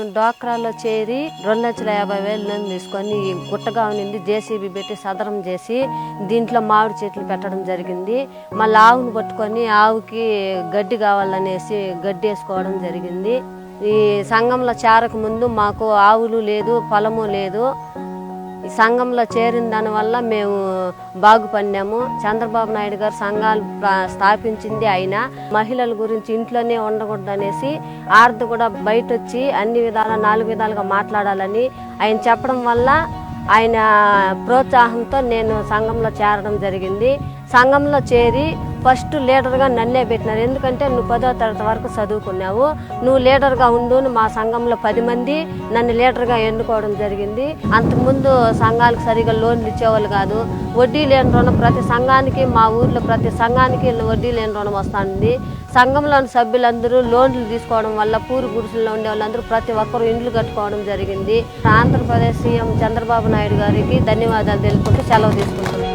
మేము డ్వాక్రాలో చేరి 2,50,000 లోన్ తీసుకొని గుట్టగా ఉన్నింది జేసీబీ పెట్టి సదరం చేసి దీంట్లో మామిడి చెట్లు పెట్టడం జరిగింది. మళ్ళీ ఆవును పట్టుకొని ఆవుకి గడ్డి కావాలనేసి గడ్డి వేసుకోవడం జరిగింది. ఈ సంఘంలో చేరక ముందు మాకు ఆవులు లేదు, పొలము లేదు. ఈ సంఘంలో చేరిన దానివల్ల మేము బాగుపడినాము. చంద్రబాబు నాయుడు గారు సంఘాలు స్థాపించింది ఆయన. మహిళల గురించి ఇంట్లోనే ఉండకూడదు అనేసి ఆర్ది కూడా బయట వచ్చి అన్ని విధాలా 4 విధాలుగా మాట్లాడాలని ఆయన చెప్పడం వల్ల ఆయన ప్రోత్సాహంతో నేను సంఘంలో చేరడం జరిగింది. సంఘంలో చేరి ఫస్ట్ లీడర్గా నన్నే పెట్టినారు. ఎందుకంటే నువ్వు 10వ తరగతి వరకు చదువుకున్నావు, నువ్వు లీడర్గా ఉండు. మా సంఘంలో 10 మంది నన్ను లీడర్గా ఎన్నుకోవడం జరిగింది. అంతకుముందు సంఘాలకు సరిగా లోన్లు ఇచ్చేవాళ్ళు కాదు. వడ్డీ లేని రుణం ప్రతి సంఘానికి, మా ఊర్లో ప్రతి సంఘానికి వడ్డీ లేని రుణం వస్తుంది. సంఘంలోని సభ్యులందరూ లోన్లు తీసుకోవడం వల్ల పూరి గుడిసెల్లో ఉండే వాళ్ళందరూ ప్రతి ఒక్కరూ ఇండ్లు కట్టుకోవడం జరిగింది. ఆంధ్రప్రదేశ్ సీఎం చంద్రబాబు నాయుడు గారికి ధన్యవాదాలు తెలుపుకుంటూ సెలవు తీసుకుంటున్నాను.